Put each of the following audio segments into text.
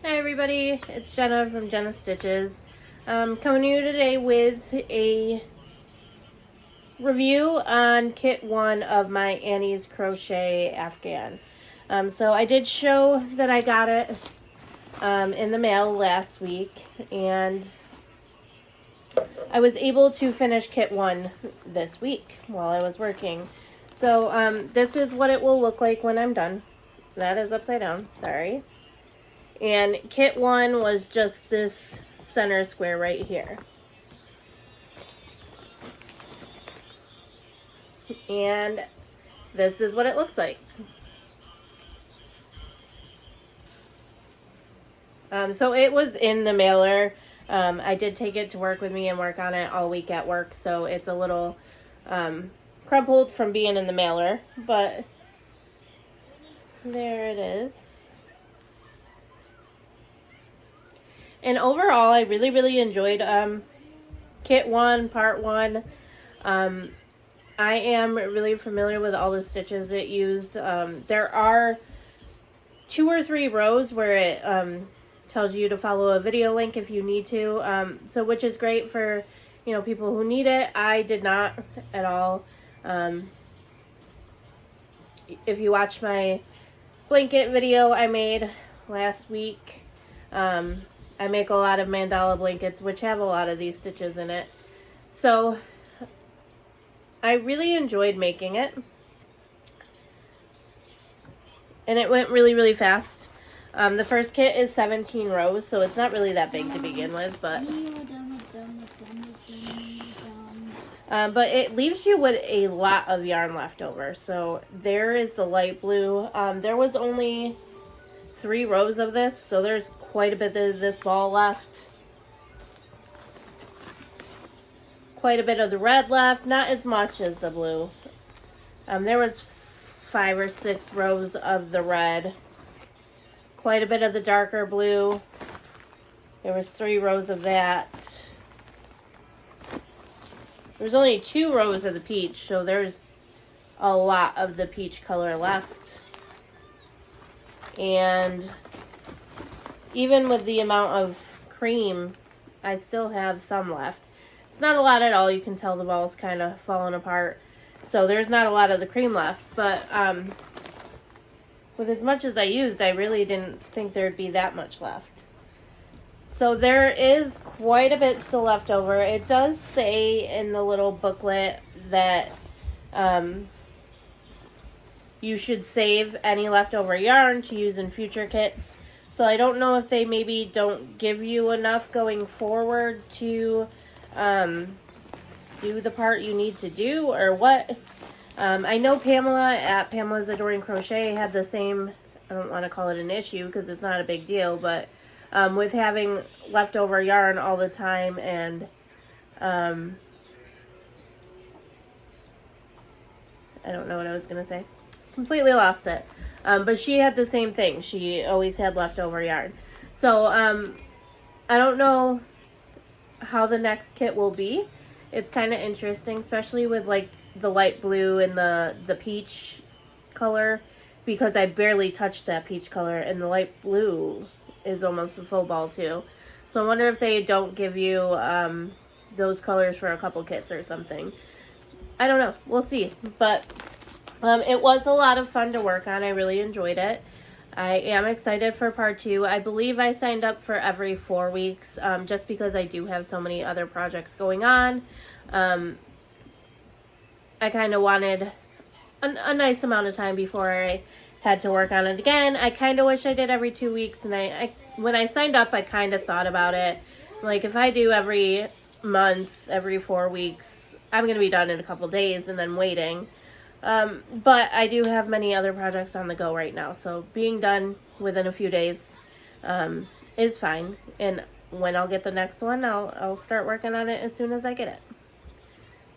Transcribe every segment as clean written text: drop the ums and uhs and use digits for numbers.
Hi everybody, it's Jenna from Jenna Stitches. Coming to you today with a review on kit 1 of my Annie's Crochet Afghan. So I did show that I got it in the mail last week, and I was able to finish kit 1 this week while I was working. So this is what it will look like when I'm done. That is upside down, sorry. And kit 1 was just this center square right here. And this is what it looks like. So it was in the mailer. I did take it to work with me and work on it all week at work, so it's a little crumpled from being in the mailer, but there it is. And overall, I really enjoyed kit 1, part 1. I am really familiar with all the stitches it used. There are 2 or 3 rows where it tells you to follow a video link if you need to, so which is great for, you know, people who need it. I did not at all. If you watch my blanket video I made last week, I make a lot of mandala blankets, which have a lot of these stitches in it. So I really enjoyed making it. And it went really fast. The first kit is 17 rows, so it's not really that big to begin with, but it leaves you with a lot of yarn left over. So there is the light blue. There was only 3 rows of this, so there's quite a bit of this ball left. Quite a bit of the red left, not as much as the blue. There was 5 or 6 rows of the red. Quite a bit of the darker blue. There was 3 rows of that. There's only 2 rows of the peach, so there's a lot of the peach color left. And even with the amount of cream, I still have some left. It's not a lot at all. You can tell the ball's kind of falling apart. So there's not a lot of the cream left. But with as much as I used, I really didn't think there'd be that much left. So there is quite a bit still left over. It does say in the little booklet that you should save any leftover yarn to use in future kits. So I don't know if they maybe don't give you enough going forward to do the part you need to do, or what. I know Pamela at Pamela's Adoring Crochet had the same, I don't want to call it an issue because it's not a big deal, but with having leftover yarn all the time, and I don't know what I was going to say. Completely lost it. But she had the same thing. She always had leftover yarn. So I don't know how the next kit will be. It's kind of interesting, especially with like the light blue and the peach color, because I barely touched that peach color, and the light blue is almost a full ball too. So I wonder if they don't give you those colors for a couple kits or something. I don't know. We'll see. But it was a lot of fun to work on. I really enjoyed it. I am excited for part 2. I believe I signed up for every 4 weeks, just because I do have so many other projects going on. I kind of wanted a nice amount of time before I had to work on it again. I kind of wish I did every 2 weeks, and I when I signed up, I kind of thought about it. Like, if I do every month, every 4 weeks, I'm going to be done in a couple days and then waiting. But I do have many other projects on the go right now, so being done within a few days is fine. And when I'll get the next one, I'll start working on it as soon as I get it.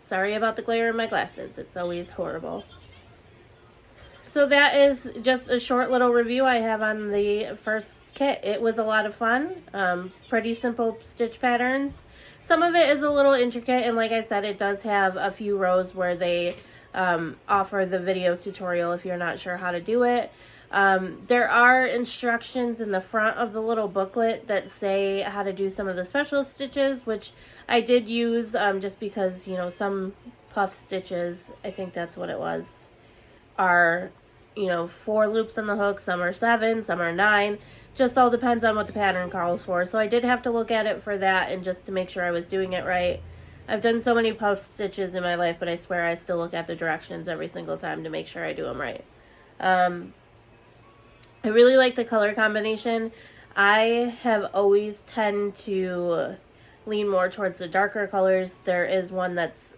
Sorry about the glare in my glasses. It's always horrible. So that is just a short little review I have on the first kit. It was a lot of fun. Pretty simple stitch patterns. Some of it is a little intricate, and like I said, it does have a few rows where they offer the video tutorial if you're not sure how to do it. There are instructions in the front of the little booklet that say how to do some of the special stitches, which I did use just because, you know, some puff stitches, I think that's what it was, are, you know, 4 loops on the hook, some are 7, some are 9, just all depends on what the pattern calls for. So I did have to look at it for that and just to make sure I was doing it right. I've done so many puff stitches in my life, but I swear I still look at the directions every single time to make sure I do them right. I really like the color combination. I have always tend to lean more towards the darker colors. There is one that's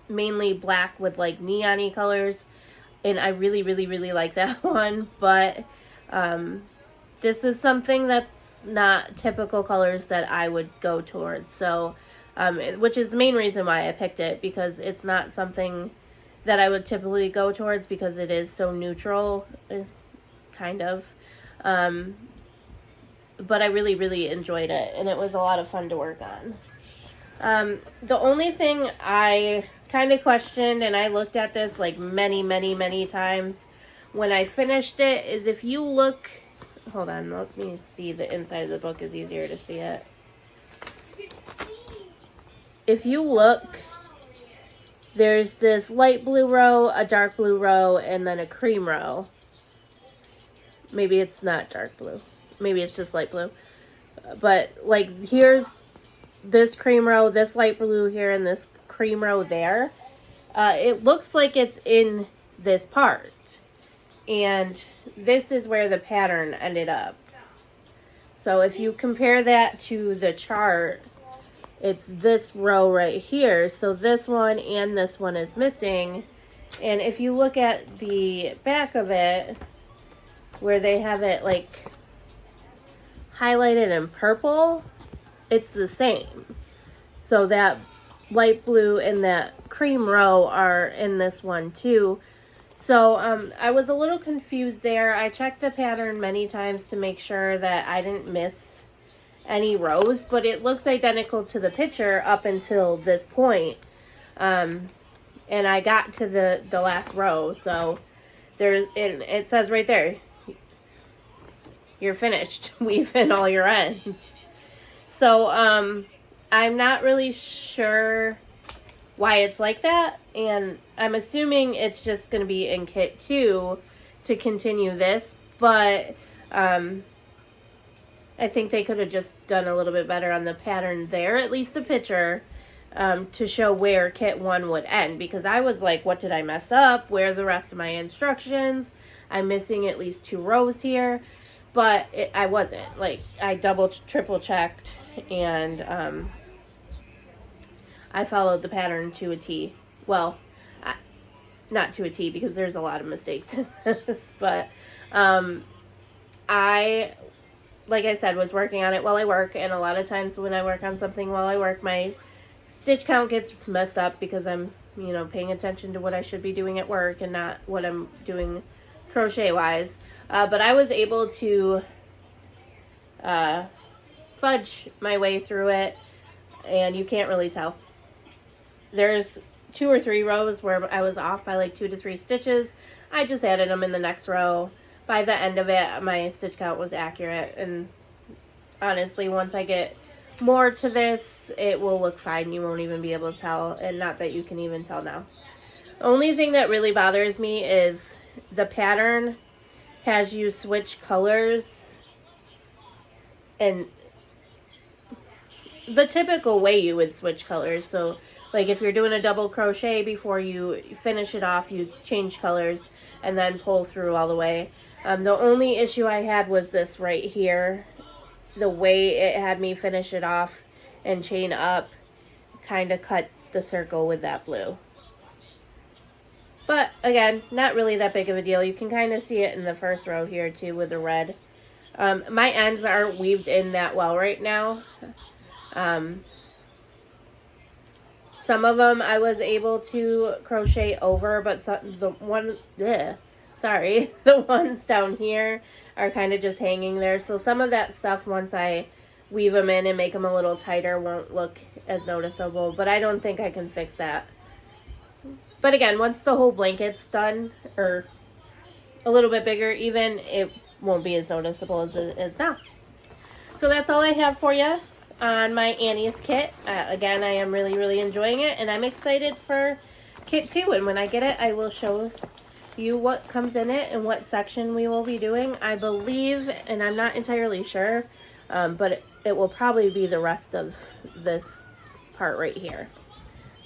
mainly black with like neon-y colors, and I really, really, really like that one. But this is something that's not typical colors that I would go towards. So, which is the main reason why I picked it, because it's not something that I would typically go towards because it is so neutral. Kind of. But I really, really enjoyed it, and it was a lot of fun to work on. The only thing I kind of questioned, and I looked at this like many, many, many times when I finished it, is if you look, hold on, let me see, the inside of the book is easier to see it. If you look, there's this light blue row, a dark blue row, and then a cream row. Maybe it's not dark blue. Maybe it's just light blue. But, like, here's this cream row, this light blue here, and this cream row there. It looks like it's in this part. And this is where the pattern ended up. So if you compare that to the chart, it's this row right here. So this one and this one is missing. And if you look at the back of it, where they have it like highlighted in purple, it's the same. So that light blue and that cream row are in this one too. So I was a little confused there. I checked the pattern many times to make sure that I didn't miss any rows, but it looks identical to the picture up until this point. And I got to the last row, so it says right there, you're finished. Weave in all your ends. So, I'm not really sure why it's like that. And I'm assuming it's just going to be in kit 2 to continue this. But, I think they could have just done a little bit better on the pattern there. At least the picture, to show where kit 1 would end. Because I was like, what did I mess up? Where are the rest of my instructions? I'm missing at least 2 rows here. But I wasn't. Like, I double, triple checked, and I followed the pattern to a T. Well, not to a T, because there's a lot of mistakes in this, but I, like I said, was working on it while I work, and a lot of times when I work on something while I work, my stitch count gets messed up because I'm, you know, paying attention to what I should be doing at work and not what I'm doing crochet-wise. But I was able to fudge my way through it, and you can't really tell. There's 2 or 3 rows where I was off by like 2 to 3 stitches. I just added them in the next row. By the end of it, my stitch count was accurate, and honestly, once I get more to this, it will look fine. You won't even be able to tell, and not that you can even tell now. The only thing that really bothers me is the pattern has you switch colors, and the typical way you would switch colors. So like if you're doing a double crochet, before you finish it off, you change colors and then pull through all the way. The only issue I had was this right here. The way it had me finish it off and chain up kind of cut the circle with that blue. But again, not really that big of a deal. You can kind of see it in the first row here too with the red. My ends aren't weaved in that well right now. Some of them I was able to crochet over, but the ones down here are kind of just hanging there. So some of that stuff, once I weave them in and make them a little tighter, won't look as noticeable. But I don't think I can fix that. But again, once the whole blanket's done, or a little bit bigger even, it won't be as noticeable as it is now. So that's all I have for you on my Annie's kit. Again, I am really enjoying it, and I'm excited for kit 2, and when I get it, I will show you what comes in it and what section we will be doing. I believe, and I'm not entirely sure, but it will probably be the rest of this part right here.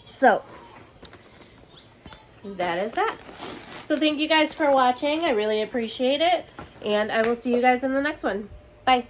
So that is that. So thank you guys for watching. I really appreciate it, and I will see you guys in the next one. Bye.